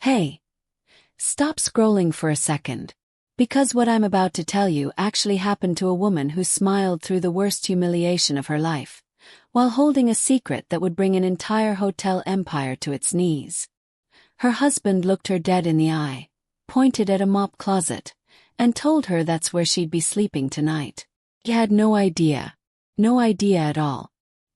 Hey, stop scrolling for a second. Because what I'm about to tell you actually happened to a woman who smiled through the worst humiliation of her life, while holding a secret that would bring an entire hotel empire to its knees. Her husband looked her dead in the eye, pointed at a mop closet, and told her that's where she'd be sleeping tonight. He had no idea at all.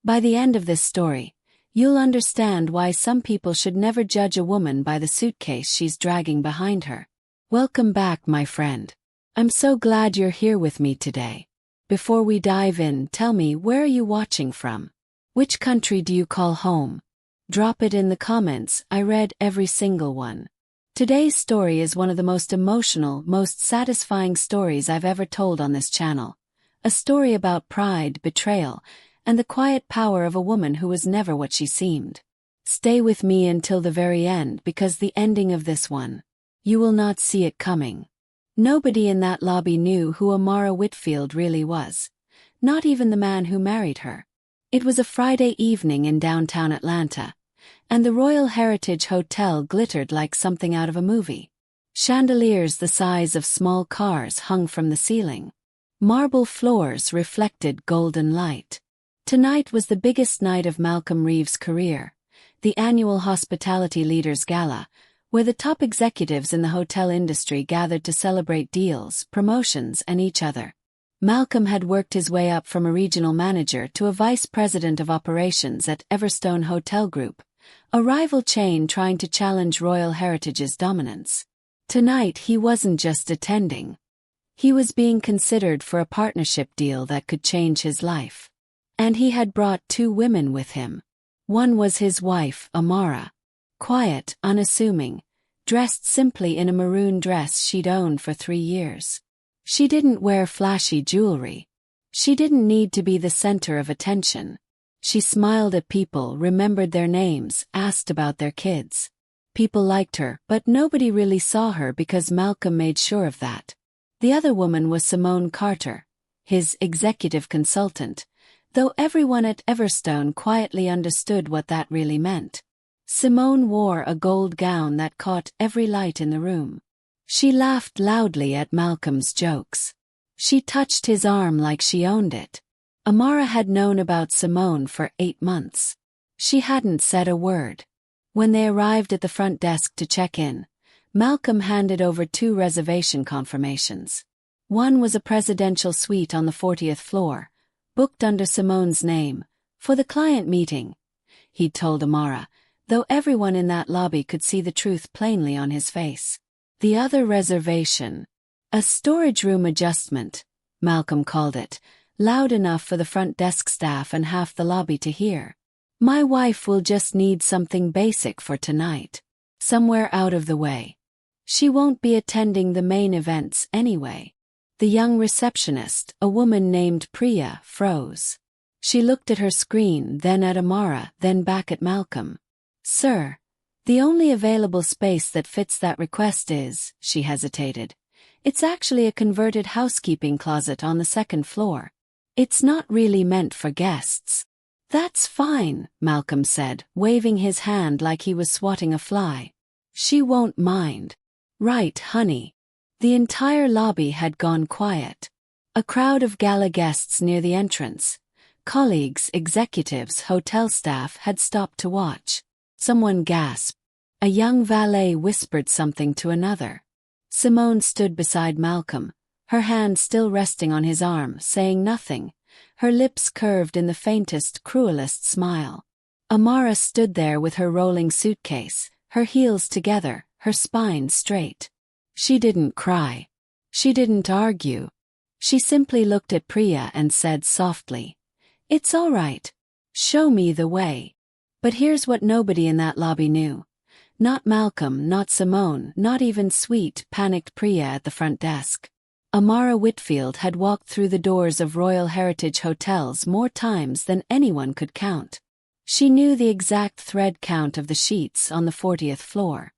By the end of this story, you'll understand why some people should never judge a woman by the suitcase she's dragging behind her. Welcome back, my friend. I'm so glad you're here with me today. Before we dive in, tell me, where are you watching from? Which country do you call home? Drop it in the comments. I read every single one. Today's story is one of the most emotional, most satisfying stories I've ever told on this channel. A story about pride, betrayal, and the quiet power of a woman who was never what she seemed. Stay with me until the very end, because the ending of this one, you will not see it coming. Nobody in that lobby knew who Amara Whitfield really was. Not even the man who married her. It was a Friday evening in downtown Atlanta, and the Royal Heritage Hotel glittered like something out of a movie. Chandeliers the size of small cars hung from the ceiling. Marble floors reflected golden light. Tonight was the biggest night of Malcolm Reeves' career, the annual Hospitality Leaders Gala, where the top executives in the hotel industry gathered to celebrate deals, promotions, and each other. Malcolm had worked his way up from a regional manager to a vice president of operations at Everstone Hotel Group, a rival chain trying to challenge Royal Heritage's dominance. Tonight he wasn't just attending. He was being considered for a partnership deal that could change his life. And he had brought two women with him. One was his wife, Amara. Quiet, unassuming, dressed simply in a maroon dress she'd owned for 3 years. She didn't wear flashy jewelry. She didn't need to be the center of attention. She smiled at people, remembered their names, asked about their kids. People liked her, but nobody really saw her because Malcolm made sure of that. The other woman was Simone Carter, his executive consultant, though everyone at Everstone quietly understood what that really meant. Simone wore a gold gown that caught every light in the room. She laughed loudly at Malcolm's jokes. She touched his arm like she owned it. Amara had known about Simone for 8 months. She hadn't said a word. When they arrived at the front desk to check in, Malcolm handed over 2 reservation confirmations. One was a presidential suite on the 40th floor, booked under Simone's name, for the client meeting, he'd told Amara, though everyone in that lobby could see the truth plainly on his face. The other reservation, a storage room adjustment, Malcolm called it, loud enough for the front desk staff and half the lobby to hear. My wife will just need something basic for tonight. Somewhere out of the way. She won't be attending the main events anyway. The young receptionist, a woman named Priya, froze. She looked at her screen, then at Amara, then back at Malcolm. Sir, the only available space that fits that request is, she hesitated. It's actually a converted housekeeping closet on the 2nd floor. It's not really meant for guests. That's fine, Malcolm said, waving his hand like he was swatting a fly. She won't mind. Right, honey. The entire lobby had gone quiet. A crowd of gala guests near the entrance. Colleagues, executives, hotel staff had stopped to watch. Someone gasped. A young valet whispered something to another. Simone stood beside Malcolm, her hand still resting on his arm, saying nothing, her lips curved in the faintest, cruelest smile. Amara stood there with her rolling suitcase, her heels together, her spine straight. She didn't cry. She didn't argue. She simply looked at Priya and said softly, "It's all right. Show me the way." But here's what nobody in that lobby knew. Not Malcolm, not Simone, not even sweet, panicked Priya at the front desk. Amara Whitfield had walked through the doors of Royal Heritage hotels more times than anyone could count. She knew the exact thread count of the sheets on the 40th floor.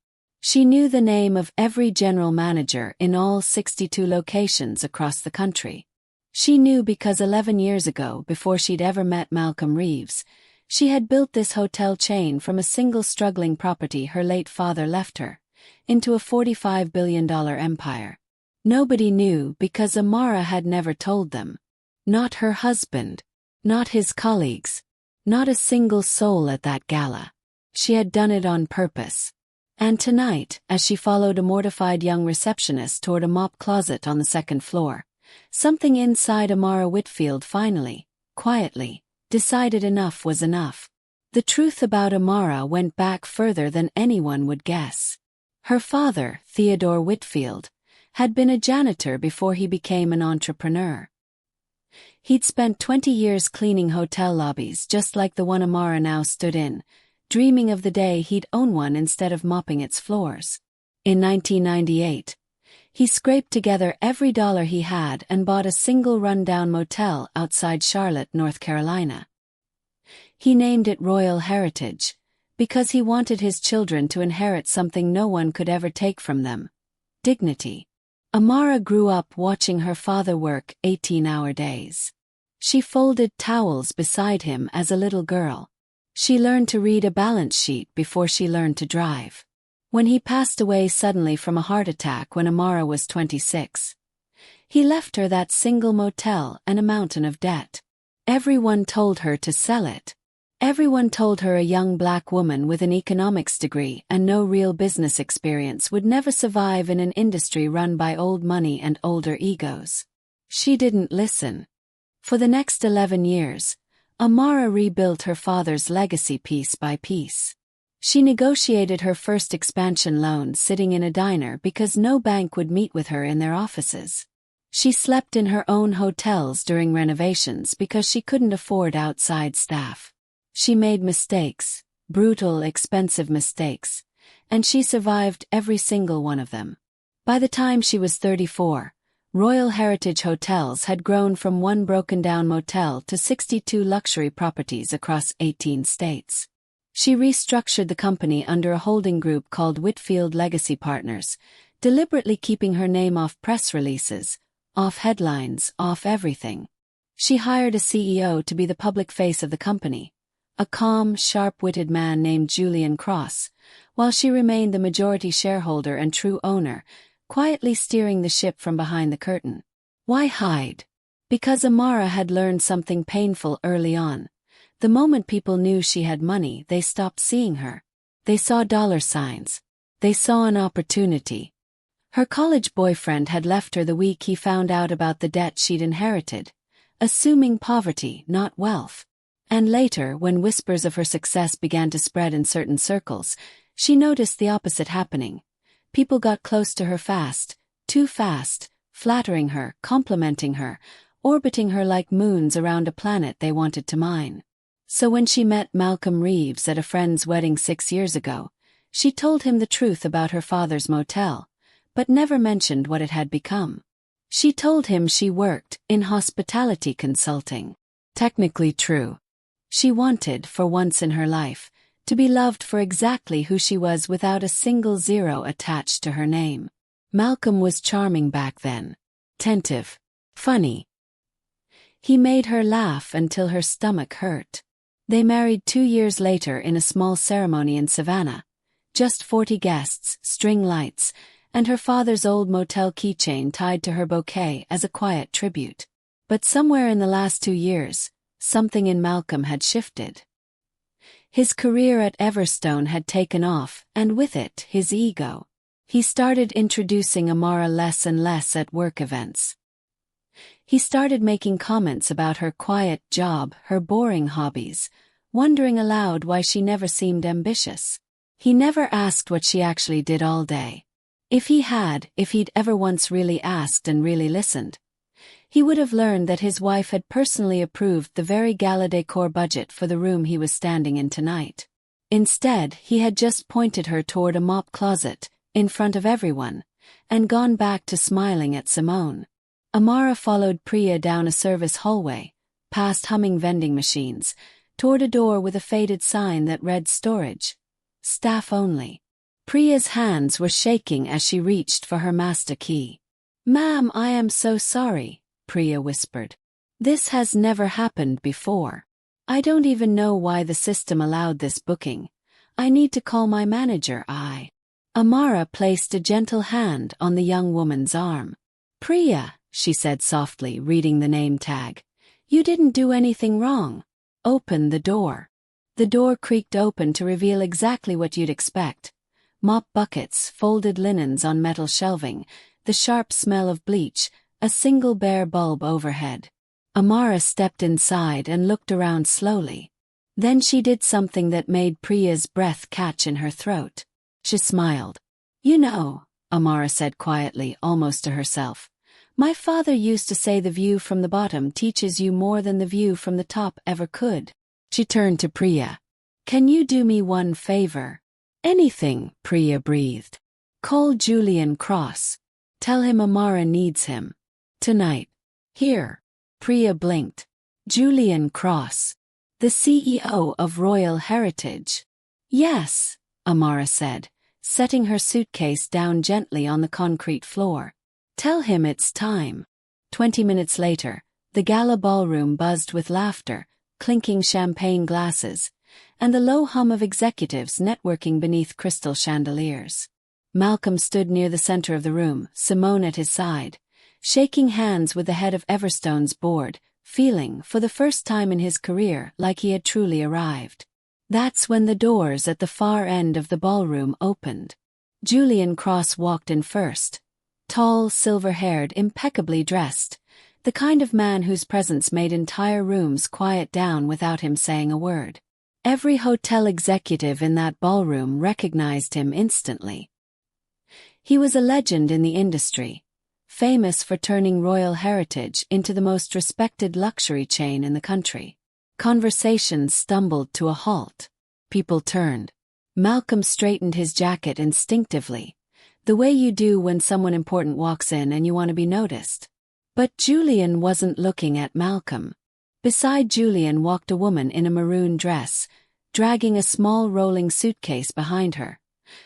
She knew the name of every general manager in all 62 locations across the country. She knew because 11 years ago, before she'd ever met Malcolm Reeves, she had built this hotel chain from a single struggling property her late father left her, into a $45 billion empire. Nobody knew because Amara had never told them. Not her husband. Not his colleagues. Not a single soul at that gala. She had done it on purpose. And tonight, as she followed a mortified young receptionist toward a mop closet on the second floor, something inside Amara Whitfield finally, quietly, decided enough was enough. The truth about Amara went back further than anyone would guess. Her father, Theodore Whitfield, had been a janitor before he became an entrepreneur. He'd spent 20 years cleaning hotel lobbies just like the one Amara now stood in, dreaming of the day he'd own one instead of mopping its floors. In 1998, he scraped together every dollar he had and bought a single rundown motel outside Charlotte, North Carolina. He named it Royal Heritage, because he wanted his children to inherit something no one could ever take from them: dignity. Amara grew up watching her father work 18-hour days. She folded towels beside him as a little girl. She learned to read a balance sheet before she learned to drive. When he passed away suddenly from a heart attack when Amara was 26, he left her that single motel and a mountain of debt. Everyone told her to sell it. Everyone told her a young black woman with an economics degree and no real business experience would never survive in an industry run by old money and older egos. She didn't listen. For the next 11 years, Amara rebuilt her father's legacy piece by piece. She negotiated her first expansion loan sitting in a diner because no bank would meet with her in their offices. She slept in her own hotels during renovations because she couldn't afford outside staff. She made mistakes, brutal, expensive mistakes, and she survived every single one of them. By the time she was 34, Royal Heritage Hotels had grown from one broken-down motel to 62 luxury properties across 18 states. She restructured the company under a holding group called Whitfield Legacy Partners, deliberately keeping her name off press releases, off headlines, off everything. She hired a CEO to be the public face of the company, a calm, sharp-witted man named Julian Cross, while she remained the majority shareholder and true owner, quietly steering the ship from behind the curtain. Why hide? Because Amara had learned something painful early on. The moment people knew she had money, they stopped seeing her. They saw dollar signs. They saw an opportunity. Her college boyfriend had left her the week he found out about the debt she'd inherited, assuming poverty, not wealth. And later, when whispers of her success began to spread in certain circles, she noticed the opposite happening. People got close to her fast, too fast, flattering her, complimenting her, orbiting her like moons around a planet they wanted to mine. So when she met Malcolm Reeves at a friend's wedding 6 years ago, she told him the truth about her father's motel, but never mentioned what it had become. She told him she worked in hospitality consulting. Technically true. She wanted, for once in her life, to be loved for exactly who she was without a single zero attached to her name. Malcolm was charming back then. Attentive. Funny. He made her laugh until her stomach hurt. They married 2 years later in a small ceremony in Savannah. Just 40 guests, string lights, and her father's old motel keychain tied to her bouquet as a quiet tribute. But somewhere in the last 2 years, something in Malcolm had shifted. His career at Everstone had taken off, and with it, his ego. He started introducing Amara less and less at work events. He started making comments about her quiet job, her boring hobbies, wondering aloud why she never seemed ambitious. He never asked what she actually did all day. If he'd ever once really asked and really listened, he would have learned that his wife had personally approved the very gala decor budget for the room he was standing in tonight. Instead, he had just pointed her toward a mop closet, in front of everyone, and gone back to smiling at Simone. Amara followed Priya down a service hallway, past humming vending machines, toward a door with a faded sign that read storage. Staff only. Priya's hands were shaking as she reached for her master key. "Ma'am, I am so sorry," Priya whispered. "This has never happened before. I don't even know why the system allowed this booking. I need to call my manager." Amara placed a gentle hand on the young woman's arm. "Priya," she said softly, reading the name tag. "You didn't do anything wrong. Open the door." The door creaked open to reveal exactly what you'd expect. Mop buckets, folded linens on metal shelving, the sharp smell of bleach, a single bare bulb overhead. Amara stepped inside and looked around slowly. Then she did something that made Priya's breath catch in her throat. She smiled. "You know," Amara said quietly, almost to herself, "my father used to say the view from the bottom teaches you more than the view from the top ever could." She turned to Priya. "Can you do me one favor?" "Anything," Priya breathed. "Call Julian Cross. Tell him Amara needs him. Tonight." "Here." Priya blinked. "Julian Cross. The CEO of Royal Heritage." "Yes," Amara said, setting her suitcase down gently on the concrete floor. "Tell him it's time." 20 minutes later, the gala ballroom buzzed with laughter, clinking champagne glasses, and the low hum of executives networking beneath crystal chandeliers. Malcolm stood near the center of the room, Simone at his side, shaking hands with the head of Everstone's board, feeling, for the first time in his career, like he had truly arrived. That's when the doors at the far end of the ballroom opened. Julian Cross walked in first. Tall, silver-haired, impeccably dressed, the kind of man whose presence made entire rooms quiet down without him saying a word. Every hotel executive in that ballroom recognized him instantly. He was a legend in the industry, famous for turning Royal Heritage into the most respected luxury chain in the country. Conversations stumbled to a halt. People turned. Malcolm straightened his jacket instinctively, the way you do when someone important walks in and you want to be noticed. But Julian wasn't looking at Malcolm. Beside Julian walked a woman in a maroon dress, dragging a small rolling suitcase behind her.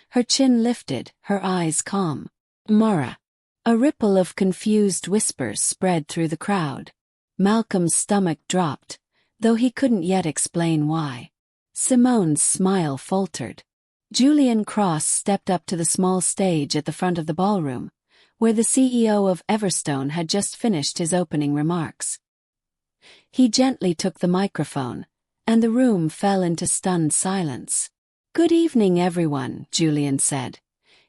Her chin lifted, her eyes calm. "Amara." A ripple of confused whispers spread through the crowd. Malcolm's stomach dropped, though he couldn't yet explain why. Simone's smile faltered. Julian Cross stepped up to the small stage at the front of the ballroom, where the CEO of Everstone had just finished his opening remarks. He gently took the microphone, and the room fell into stunned silence. "Good evening, everyone," Julian said,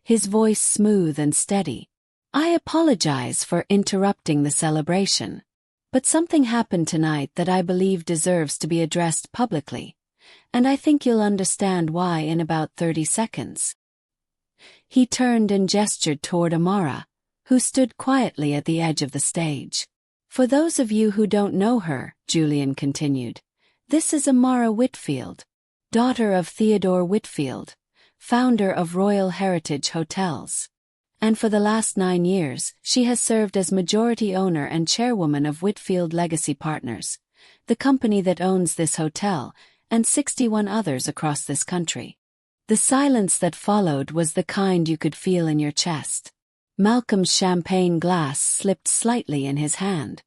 his voice smooth and steady. "I apologize for interrupting the celebration, but something happened tonight that I believe deserves to be addressed publicly, and I think you'll understand why in about 30 seconds. He turned and gestured toward Amara, who stood quietly at the edge of the stage. "For those of you who don't know her," Julian continued, "this is Amara Whitfield, daughter of Theodore Whitfield, founder of Royal Heritage Hotels. And for the last 9 years, she has served as majority owner and chairwoman of Whitfield Legacy Partners, the company that owns this hotel, and 61 others across this country." The silence that followed was the kind you could feel in your chest. Malcolm's champagne glass slipped slightly in his hand.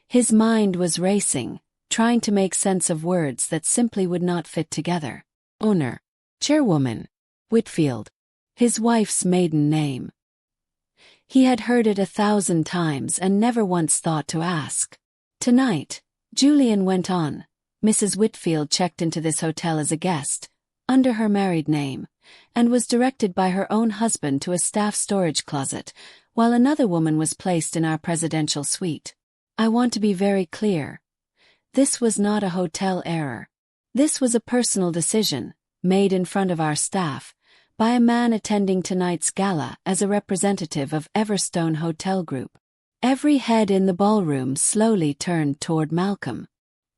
His mind was racing, trying to make sense of words that simply would not fit together. Owner. Chairwoman. Whitfield. His wife's maiden name. He had heard it 1,000 times and never once thought to ask. "Tonight," Julian went on, "Mrs. Whitfield checked into this hotel as a guest, under her married name, and was directed by her own husband to a staff storage closet, while another woman was placed in our presidential suite. I want to be very clear. This was not a hotel error. This was a personal decision, made in front of our staff, by a man attending tonight's gala as a representative of Everstone Hotel Group." Every head in the ballroom slowly turned toward Malcolm.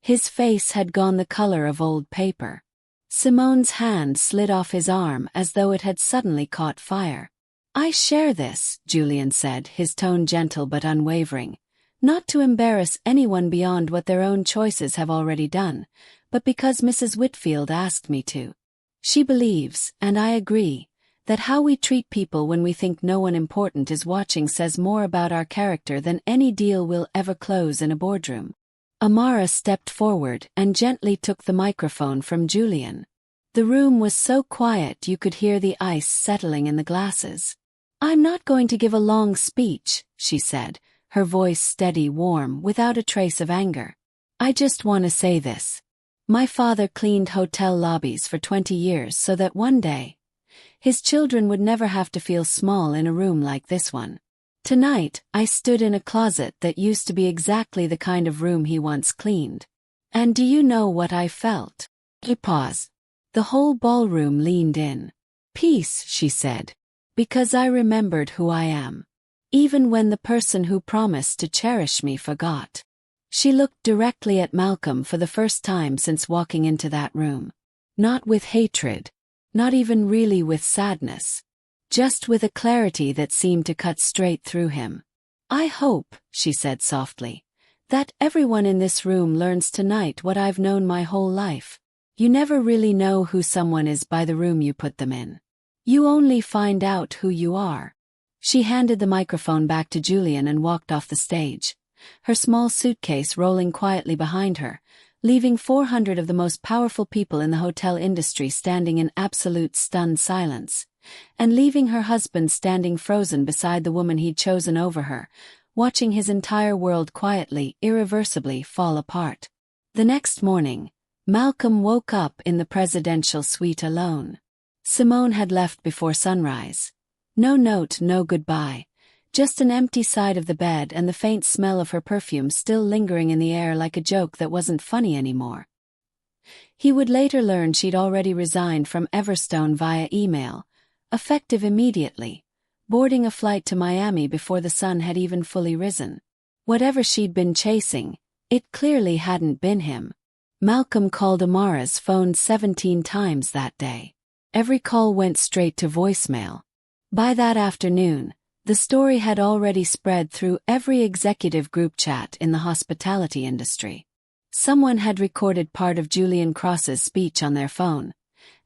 His face had gone the color of old paper. Simone's hand slid off his arm as though it had suddenly caught fire. "I share this," Julian said, his tone gentle but unwavering, "not to embarrass anyone beyond what their own choices have already done, but because Mrs. Whitfield asked me to. She believes, and I agree, that how we treat people when we think no one important is watching says more about our character than any deal we'll ever close in a boardroom." Amara stepped forward and gently took the microphone from Julian. The room was so quiet you could hear the ice settling in the glasses. "I'm not going to give a long speech," she said, her voice steady, warm, without a trace of anger. "I just want to say this. My father cleaned hotel lobbies for 20 years so that one day, his children would never have to feel small in a room like this one. Tonight, I stood in a closet that used to be exactly the kind of room he once cleaned. And do you know what I felt?" He paused. The whole ballroom leaned in. "Peace," she said. "Because I remembered who I am. Even when the person who promised to cherish me forgot." She looked directly at Malcolm for the first time since walking into that room. Not with hatred. Not even really with sadness. Just with a clarity that seemed to cut straight through him. "I hope," she said softly, "that everyone in this room learns tonight what I've known my whole life. You never really know who someone is by the room you put them in. You only find out who you are." She handed the microphone back to Julian and walked off the stage, her small suitcase rolling quietly behind her, leaving 400 of the most powerful people in the hotel industry standing in absolute stunned silence, and leaving her husband standing frozen beside the woman he'd chosen over her, watching his entire world quietly, irreversibly fall apart. The next morning, Malcolm woke up in the presidential suite alone. Simone had left before sunrise. No note, no goodbye. Just an empty side of the bed and the faint smell of her perfume still lingering in the air like a joke that wasn't funny anymore. He would later learn she'd already resigned from Everstone via email, effective immediately, boarding a flight to Miami before the sun had even fully risen. Whatever she'd been chasing, it clearly hadn't been him. Malcolm called Amara's phone 17 times that day. Every call went straight to voicemail. By that afternoon, the story had already spread through every executive group chat in the hospitality industry. Someone had recorded part of Julian Cross's speech on their phone,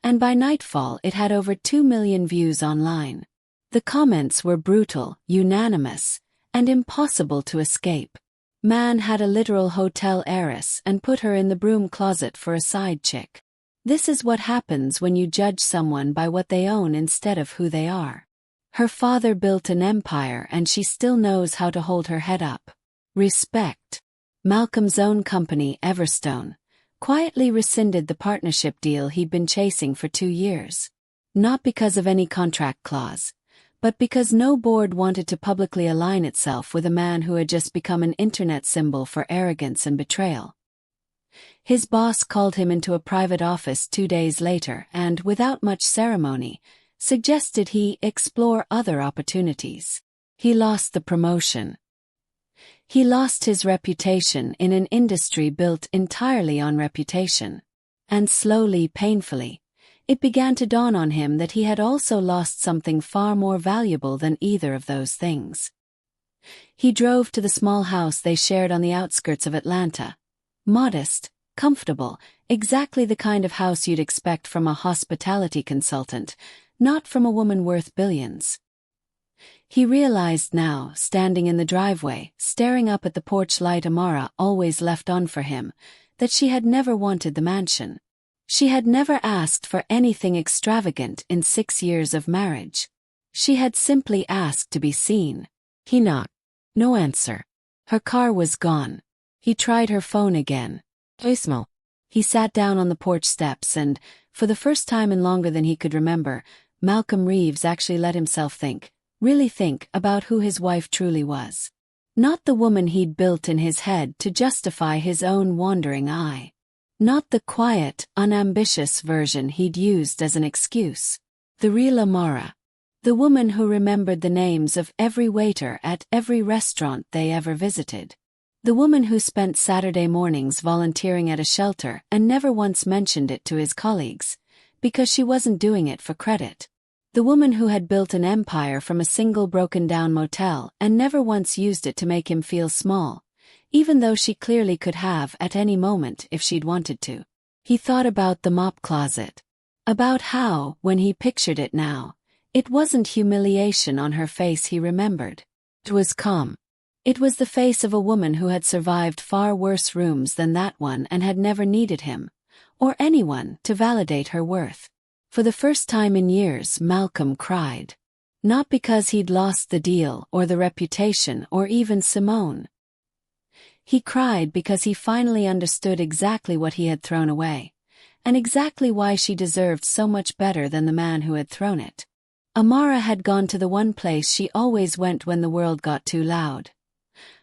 and by nightfall it had over 2 million views online. The comments were brutal, unanimous, and impossible to escape. Man had a literal hotel heiress and put her in the broom closet for a side chick. This is what happens when you judge someone by what they own instead of who they are. Her father built an empire and she still knows how to hold her head up. Respect. Malcolm's own company, Everstone, quietly rescinded the partnership deal he'd been chasing for 2 years. Not because of any contract clause, but because no board wanted to publicly align itself with a man who had just become an internet symbol for arrogance and betrayal. His boss called him into a private office 2 days later and, without much ceremony, suggested he explore other opportunities. He lost the promotion. He lost his reputation in an industry built entirely on reputation. And slowly, painfully, it began to dawn on him that he had also lost something far more valuable than either of those things. He drove to the small house they shared on the outskirts of Atlanta. Modest, comfortable, exactly the kind of house you'd expect from a hospitality consultant, not from a woman worth billions. He realized now, standing in the driveway, staring up at the porch light Amara always left on for him, that she had never wanted the mansion. She had never asked for anything extravagant in 6 years of marriage. She had simply asked to be seen. He knocked. No answer. Her car was gone. He tried her phone again. Voicemail. He sat down on the porch steps and, for the first time in longer than he could remember, Malcolm Reeves actually let himself think, really think, about who his wife truly was. Not the woman he'd built in his head to justify his own wandering eye. Not the quiet, unambitious version he'd used as an excuse. The real Amara. The woman who remembered the names of every waiter at every restaurant they ever visited. The woman who spent Saturday mornings volunteering at a shelter and never once mentioned it to his colleagues, because she wasn't doing it for credit. The woman who had built an empire from a single broken-down motel and never once used it to make him feel small, even though she clearly could have at any moment if she'd wanted to. He thought about the mop closet. About how, when he pictured it now, it wasn't humiliation on her face he remembered. It was calm. It was the face of a woman who had survived far worse rooms than that one and had never needed him, or anyone to validate her worth. For the first time in years, Malcolm cried. Not because he'd lost the deal or the reputation or even Simone. He cried because he finally understood exactly what he had thrown away, and exactly why she deserved so much better than the man who had thrown it. Amara had gone to the one place she always went when the world got too loud.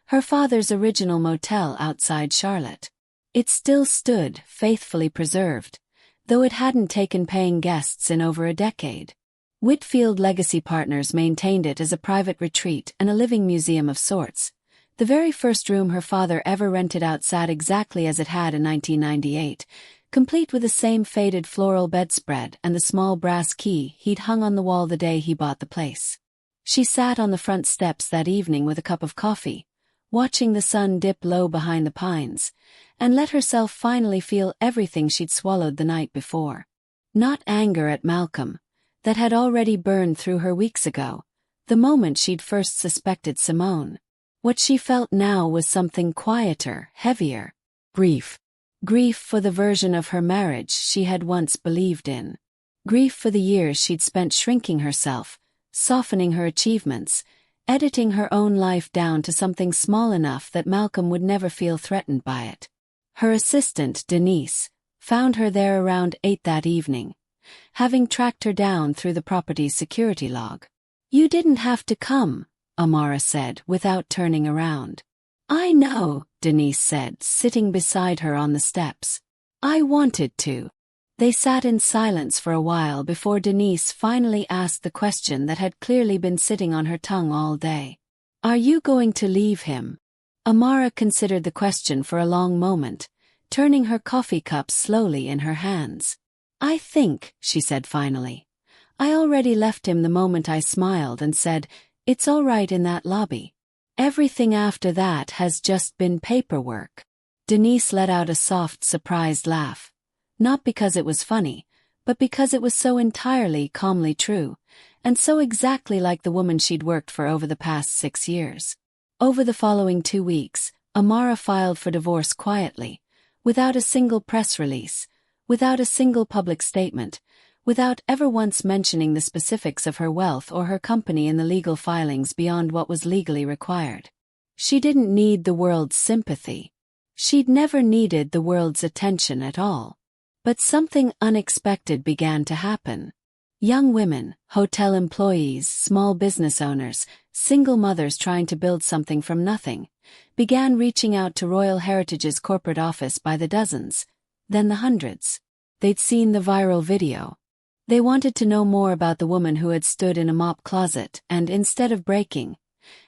Her father's original motel outside Charlotte. It still stood, faithfully preserved, though it hadn't taken paying guests in over a decade. Whitfield Legacy Partners maintained it as a private retreat and a living museum of sorts. The very first room her father ever rented out sat exactly as it had in 1998, complete with the same faded floral bedspread and the small brass key he'd hung on the wall the day he bought the place. She sat on the front steps that evening with a cup of coffee, watching the sun dip low behind the pines, and let herself finally feel everything she'd swallowed the night before. Not anger at Malcolm, that had already burned through her weeks ago, the moment she'd first suspected Simone. What she felt now was something quieter, heavier. Grief. Grief for the version of her marriage she had once believed in. Grief for the years she'd spent shrinking herself, softening her achievements, editing her own life down to something small enough that Malcolm would never feel threatened by it. Her assistant, Denise, found her there around 8 that evening, having tracked her down through the property's security log. "You didn't have to come," Amara said without turning around. "I know," Denise said, sitting beside her on the steps. "I wanted to." They sat in silence for a while before Denise finally asked the question that had clearly been sitting on her tongue all day. "Are you going to leave him?" Amara considered the question for a long moment, turning her coffee cup slowly in her hands. "I think," she said finally, "I already left him the moment I smiled and said, 'It's all right,' in that lobby. Everything after that has just been paperwork." Denise let out a soft, surprised laugh. Not because it was funny, but because it was so entirely, calmly true, and so exactly like the woman she'd worked for over the past 6 years. Over the following 2 weeks, Amara filed for divorce quietly, without a single press release, without a single public statement, without ever once mentioning the specifics of her wealth or her company in the legal filings beyond what was legally required. She didn't need the world's sympathy. She'd never needed the world's attention at all. But something unexpected began to happen. Young women, hotel employees, small business owners, single mothers trying to build something from nothing, began reaching out to Royal Heritage's corporate office by the dozens, then the hundreds. They'd seen the viral video. They wanted to know more about the woman who had stood in a mop closet and, instead of breaking,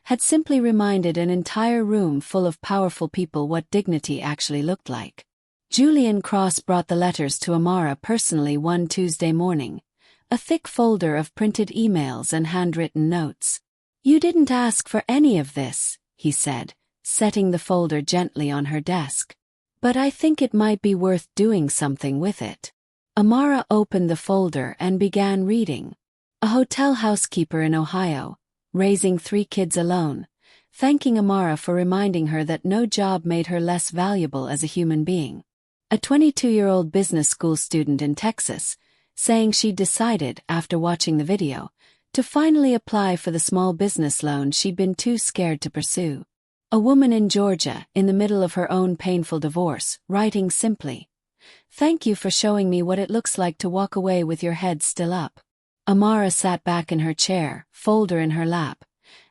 had simply reminded an entire room full of powerful people what dignity actually looked like. Julian Cross brought the letters to Amara personally one Tuesday morning, a thick folder of printed emails and handwritten notes. "You didn't ask for any of this," he said, setting the folder gently on her desk. "But I think it might be worth doing something with it." Amara opened the folder and began reading. A hotel housekeeper in Ohio, raising 3 kids alone, thanking Amara for reminding her that no job made her less valuable as a human being. A 22-year-old business school student in Texas, saying she'd decided, after watching the video, to finally apply for the small business loan she'd been too scared to pursue. A woman in Georgia, in the middle of her own painful divorce, writing simply, "Thank you for showing me what it looks like to walk away with your head still up." Amara sat back in her chair, folder in her lap,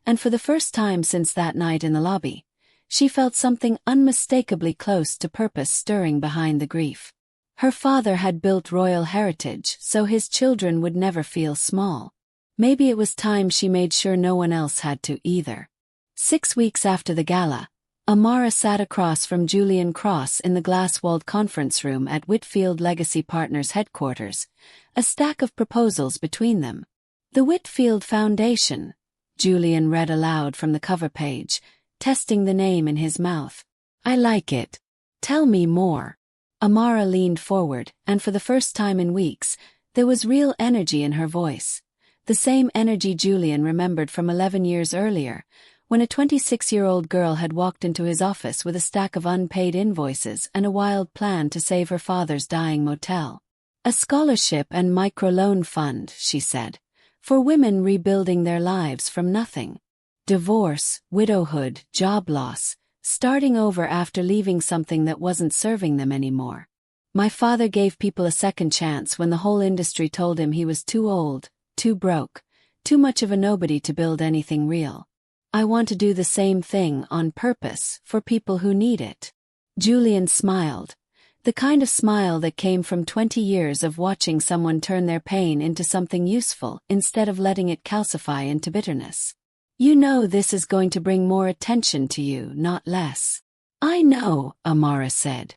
and for the first time since that night in the lobby, she felt something unmistakably close to purpose stirring behind the grief. Her father had built Royal Heritage so his children would never feel small. Maybe it was time she made sure no one else had to either. 6 weeks after the gala, Amara sat across from Julian Cross in the glass-walled conference room at Whitfield Legacy Partners headquarters, a stack of proposals between them. "The Whitfield Foundation," Julian read aloud from the cover page, testing the name in his mouth. "I like it. Tell me more." Amara leaned forward, and for the first time in weeks, there was real energy in her voice. The same energy Julian remembered from 11 years earlier, when a 26-year-old girl had walked into his office with a stack of unpaid invoices and a wild plan to save her father's dying motel. A scholarship and microloan fund, she said, for women rebuilding their lives from nothing. Divorce, widowhood, job loss, starting over after leaving something that wasn't serving them anymore. My father gave people a second chance when the whole industry told him he was too old, too broke, too much of a nobody to build anything real. I want to do the same thing on purpose for people who need it. Julian smiled. The kind of smile that came from 20 years of watching someone turn their pain into something useful instead of letting it calcify into bitterness. You know this is going to bring more attention to you, not less. I know, Amara said.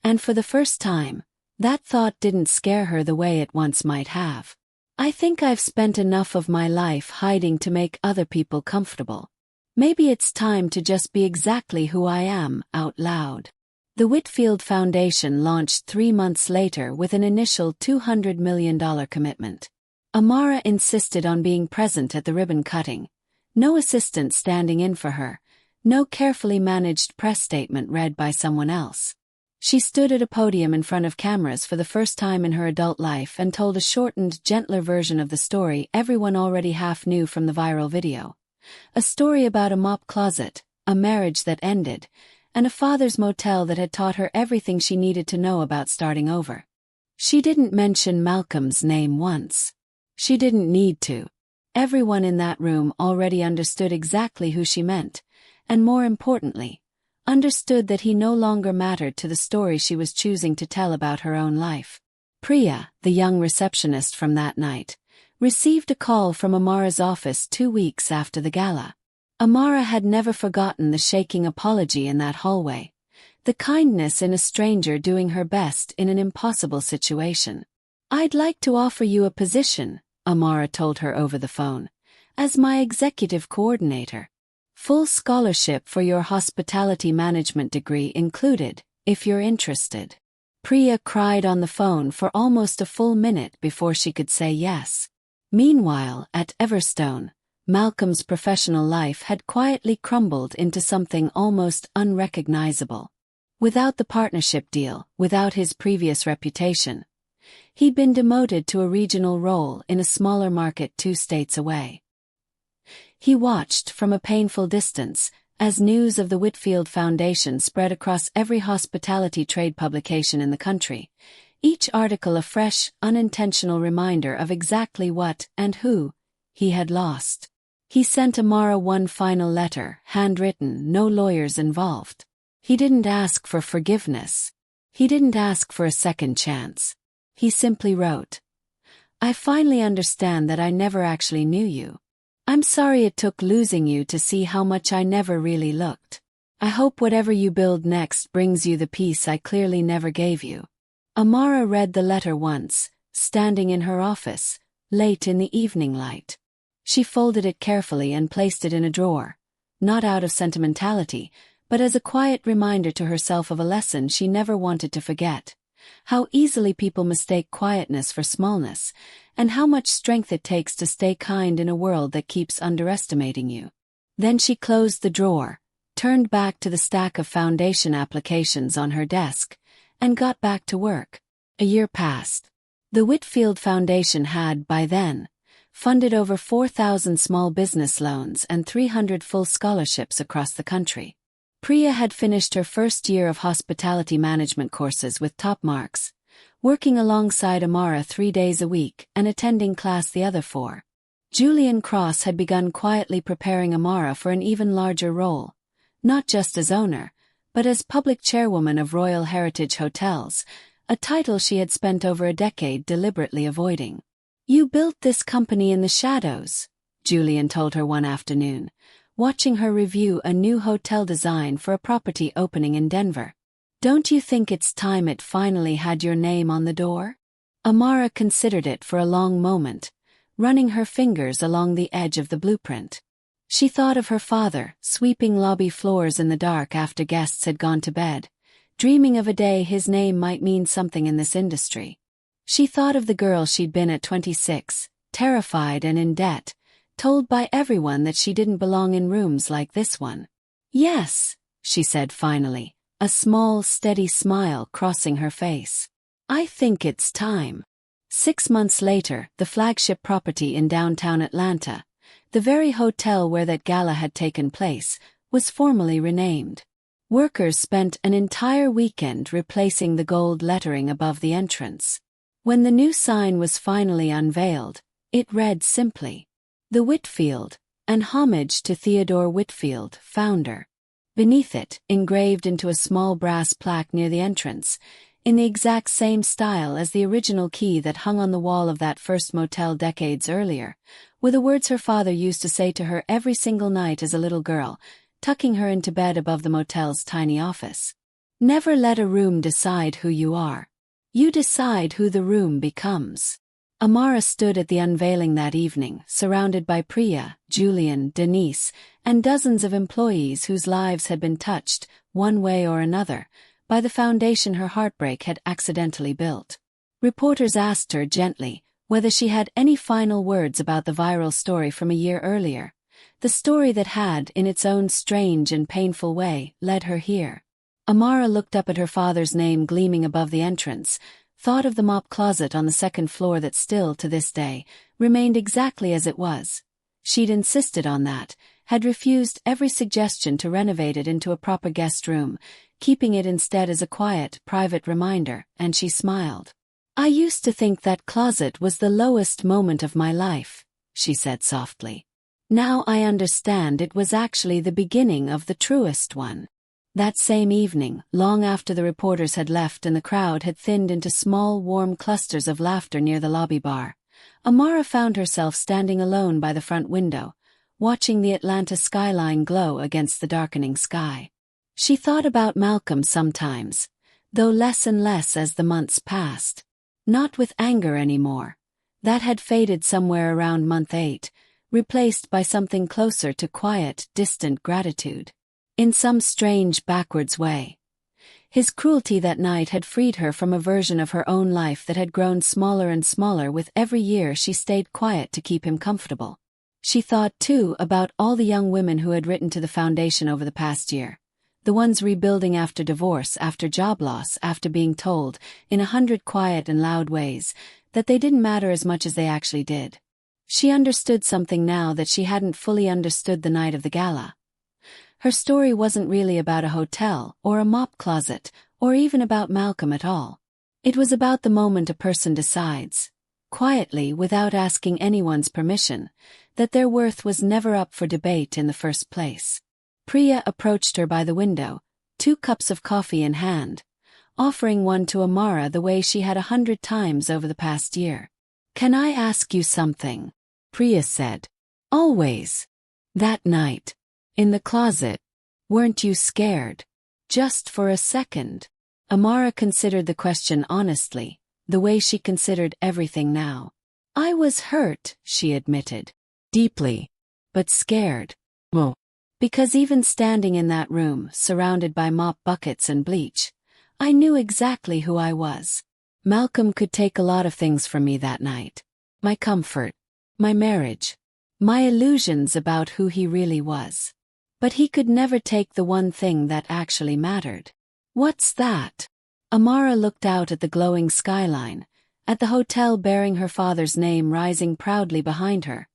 And for the first time, that thought didn't scare her the way it once might have. I think I've spent enough of my life hiding to make other people comfortable. Maybe it's time to just be exactly who I am, out loud. The Whitfield Foundation launched 3 months later with an initial $200 million commitment. Amara insisted on being present at the ribbon cutting. No assistant standing in for her, no carefully managed press statement read by someone else. She stood at a podium in front of cameras for the first time in her adult life and told a shortened, gentler version of the story everyone already half knew from the viral video. A story about a mop closet, a marriage that ended, and a father's motel that had taught her everything she needed to know about starting over. She didn't mention Malcolm's name once. She didn't need to. Everyone in that room already understood exactly who she meant, and more importantly, understood that he no longer mattered to the story she was choosing to tell about her own life. Priya, the young receptionist from that night, received a call from Amara's office 2 weeks after the gala. Amara had never forgotten the shaking apology in that hallway, the kindness in a stranger doing her best in an impossible situation. I'd like to offer you a position, Amara told her over the phone, as my executive coordinator. Full scholarship for your hospitality management degree included, if you're interested. Priya cried on the phone for almost a full minute before she could say yes. Meanwhile, at Everstone, Malcolm's professional life had quietly crumbled into something almost unrecognizable. Without the partnership deal, without his previous reputation, he'd been demoted to a regional role in a smaller market 2 states away. He watched from a painful distance as news of the Whitfield Foundation spread across every hospitality trade publication in the country, each article a fresh, unintentional reminder of exactly what and who he had lost. He sent Amara one final letter, handwritten, no lawyers involved. He didn't ask for forgiveness. He didn't ask for a second chance. He simply wrote, I finally understand that I never actually knew you. I'm sorry it took losing you to see how much I never really looked. I hope whatever you build next brings you the peace I clearly never gave you. Amara read the letter once, standing in her office, late in the evening light. She folded it carefully and placed it in a drawer, not out of sentimentality, but as a quiet reminder to herself of a lesson she never wanted to forget. How easily people mistake quietness for smallness, and how much strength it takes to stay kind in a world that keeps underestimating you. Then she closed the drawer, turned back to the stack of foundation applications on her desk, and got back to work. A year passed. The Whitfield Foundation had, by then, funded over 4,000 small business loans and 300 full scholarships across the country. Priya had finished her first year of hospitality management courses with top marks, working alongside Amara 3 days a week and attending class the other 4. Julian Cross had begun quietly preparing Amara for an even larger role, not just as owner, but as public chairwoman of Royal Heritage Hotels, a title she had spent over a decade deliberately avoiding. You built this company in the shadows, Julian told her one afternoon, watching her review a new hotel design for a property opening in Denver. Don't you think it's time it finally had your name on the door? Amara considered it for a long moment, running her fingers along the edge of the blueprint. She thought of her father, sweeping lobby floors in the dark after guests had gone to bed, dreaming of a day his name might mean something in this industry. She thought of the girl she'd been at 26, terrified and in debt, told by everyone that she didn't belong in rooms like this one. "Yes," she said finally, a small, steady smile crossing her face. "I think it's time." 6 months later, the flagship property in downtown Atlanta, the very hotel where that gala had taken place, was formally renamed. Workers spent an entire weekend replacing the gold lettering above the entrance. When the new sign was finally unveiled, it read simply, "The Whitfield, an homage to Theodore Whitfield, founder." Beneath it, engraved into a small brass plaque near the entrance, in the exact same style as the original key that hung on the wall of that first motel decades earlier, were the words her father used to say to her every single night as a little girl, tucking her into bed above the motel's tiny office. "Never let a room decide who you are. You decide who the room becomes." Amara stood at the unveiling that evening, surrounded by Priya, Julian, Denise, and dozens of employees whose lives had been touched, one way or another, by the foundation her heartbreak had accidentally built. Reporters asked her gently whether she had any final words about the viral story from a year earlier, the story that had, in its own strange and painful way, led her here. Amara looked up at her father's name gleaming above the entrance, thought of the mop closet on the second floor that still, to this day, remained exactly as it was. She'd insisted on that, had refused every suggestion to renovate it into a proper guest room, keeping it instead as a quiet, private reminder, and she smiled. "I used to think that closet was the lowest moment of my life," she said softly. "Now I understand it was actually the beginning of the truest one." That same evening, long after the reporters had left and the crowd had thinned into small, warm clusters of laughter near the lobby bar, Amara found herself standing alone by the front window, watching the Atlanta skyline glow against the darkening sky. She thought about Malcolm sometimes, though less and less as the months passed. Not with anger anymore. That had faded somewhere around month 8, replaced by something closer to quiet, distant gratitude. In some strange, backwards way. His cruelty that night had freed her from a version of her own life that had grown smaller and smaller with every year she stayed quiet to keep him comfortable. She thought, too, about all the young women who had written to the foundation over the past year. The ones rebuilding after divorce, after job loss, after being told, in 100 quiet and loud ways, that they didn't matter as much as they actually did. She understood something now that she hadn't fully understood the night of the gala. Her story wasn't really about a hotel, or a mop closet, or even about Malcolm at all. It was about the moment a person decides, quietly, without asking anyone's permission, that their worth was never up for debate in the first place. Priya approached her by the window, 2 cups of coffee in hand, offering one to Amara the way she had 100 times over the past year. "Can I ask you something?" Priya said. "Always." "That night. In the closet. Weren't you scared? Just for a second?" Amara considered the question honestly, the way she considered everything now. "I was hurt," she admitted. "Deeply. But scared." "Well." "Because even standing in that room, surrounded by mop buckets and bleach, I knew exactly who I was. Malcolm could take a lot of things from me that night. My comfort. My marriage. My illusions about who he really was. But he could never take the one thing that actually mattered." "What's that?" Amara looked out at the glowing skyline, at the hotel bearing her father's name rising proudly behind her,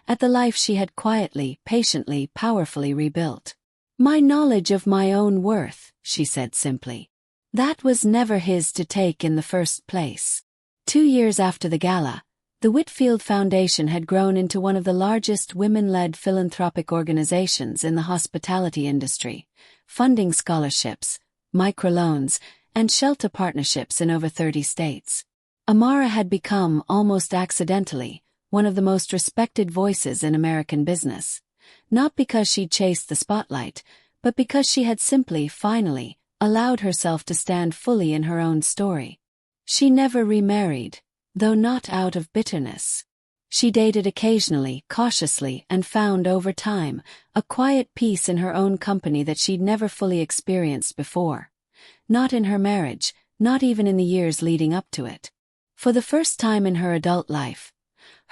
at the life she had quietly, patiently, powerfully rebuilt. "My knowledge of my own worth," she said simply. "That was never his to take in the first place." 2 years after the gala, the Whitfield Foundation had grown into one of the largest women-led philanthropic organizations in the hospitality industry, funding scholarships, microloans, and shelter partnerships in over 30 states. Amara had become, almost accidentally, one of the most respected voices in American business, not because she'd chased the spotlight, but because she had simply, finally, allowed herself to stand fully in her own story. She never remarried, though not out of bitterness. She dated occasionally, cautiously, and found, over time, a quiet peace in her own company that she'd never fully experienced before. Not in her marriage, not even in the years leading up to it. For the first time in her adult life,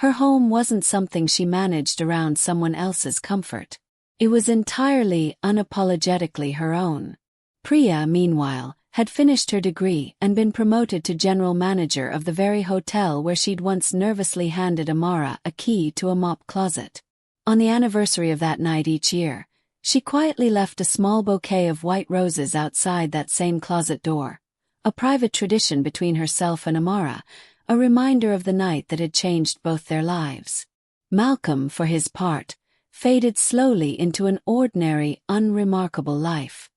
Her home wasn't something she managed around someone else's comfort. It was entirely, unapologetically her own. Priya, meanwhile, had finished her degree and been promoted to general manager of the very hotel where she'd once nervously handed Amara a key to a mop closet. On the anniversary of that night each year, she quietly left a small bouquet of white roses outside that same closet door, a private tradition between herself and Amara, a reminder of the night that had changed both their lives. Malcolm, for his part, faded slowly into an ordinary, unremarkable life.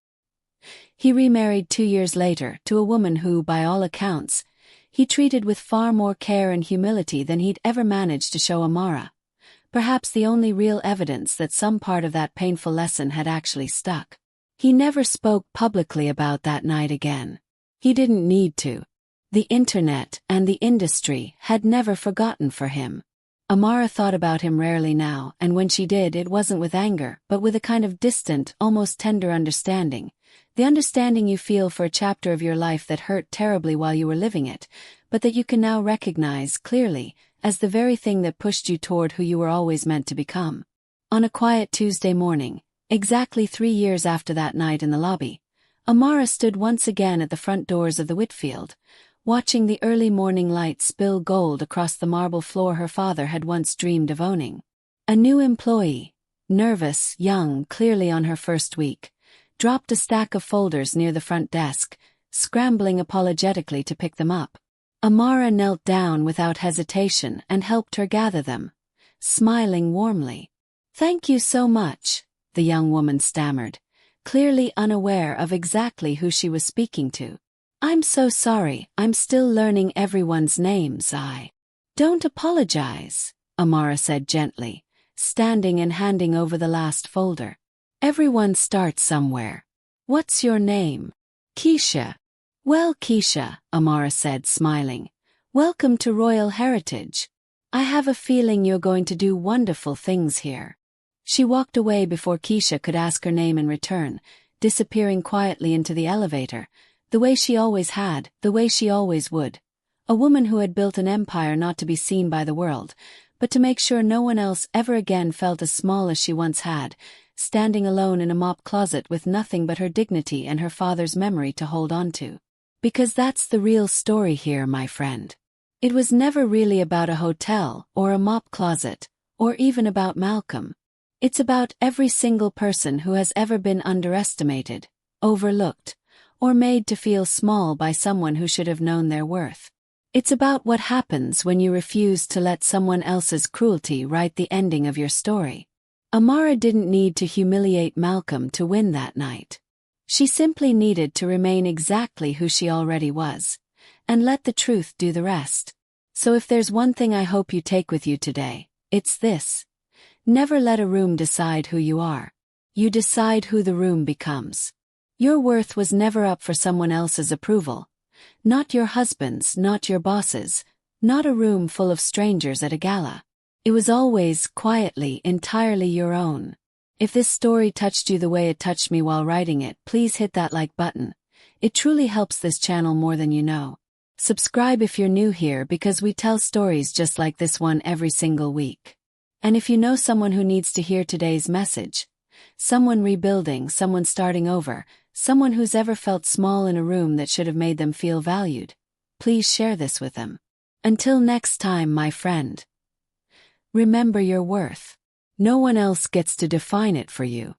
He remarried 2 years later to a woman who, by all accounts, he treated with far more care and humility than he'd ever managed to show Amara, perhaps the only real evidence that some part of that painful lesson had actually stuck. He never spoke publicly about that night again. He didn't need to. The internet and the industry had never forgotten for him. Amara thought about him rarely now, and when she did, it wasn't with anger, but with a kind of distant, almost tender understanding. The understanding you feel for a chapter of your life that hurt terribly while you were living it, but that you can now recognize clearly as the very thing that pushed you toward who you were always meant to become. On a quiet Tuesday morning, exactly 3 years after that night in the lobby, Amara stood once again at the front doors of the Whitfield, watching the early morning light spill gold across the marble floor her father had once dreamed of owning. A new employee, nervous, young, clearly on her first week, dropped a stack of folders near the front desk, scrambling apologetically to pick them up. Amara knelt down without hesitation and helped her gather them, smiling warmly. "Thank you so much," the young woman stammered, clearly unaware of exactly who she was speaking to. "I'm so sorry, I'm still learning everyone's names." "Don't apologize," Amara said gently, standing and handing over the last folder. "Everyone starts somewhere. What's your name?" "Keisha." "Well, Keisha," Amara said, smiling, "welcome to Royal Heritage. I have a feeling you're going to do wonderful things here." She walked away before Keisha could ask her name in return, disappearing quietly into the elevator, the way she always had, the way she always would. A woman who had built an empire not to be seen by the world, but to make sure no one else ever again felt as small as she once had, standing alone in a mop closet with nothing but her dignity and her father's memory to hold on to. Because that's the real story here, my friend. It was never really about a hotel, or a mop closet, or even about Malcolm. It's about every single person who has ever been underestimated, overlooked, or made to feel small by someone who should have known their worth. It's about what happens when you refuse to let someone else's cruelty write the ending of your story. Amara didn't need to humiliate Malcolm to win that night. She simply needed to remain exactly who she already was, and let the truth do the rest. So if there's one thing I hope you take with you today, it's this. Never let a room decide who you are. You decide who the room becomes. Your worth was never up for someone else's approval. Not your husband's, not your boss's, not a room full of strangers at a gala. It was always, quietly, entirely your own. If this story touched you the way it touched me while writing it, please hit that like button. It truly helps this channel more than you know. Subscribe if you're new here because we tell stories just like this one every single week. And if you know someone who needs to hear today's message, someone rebuilding, someone starting over, someone who's ever felt small in a room that should have made them feel valued, please share this with them. Until next time, my friend. Remember your worth. No one else gets to define it for you.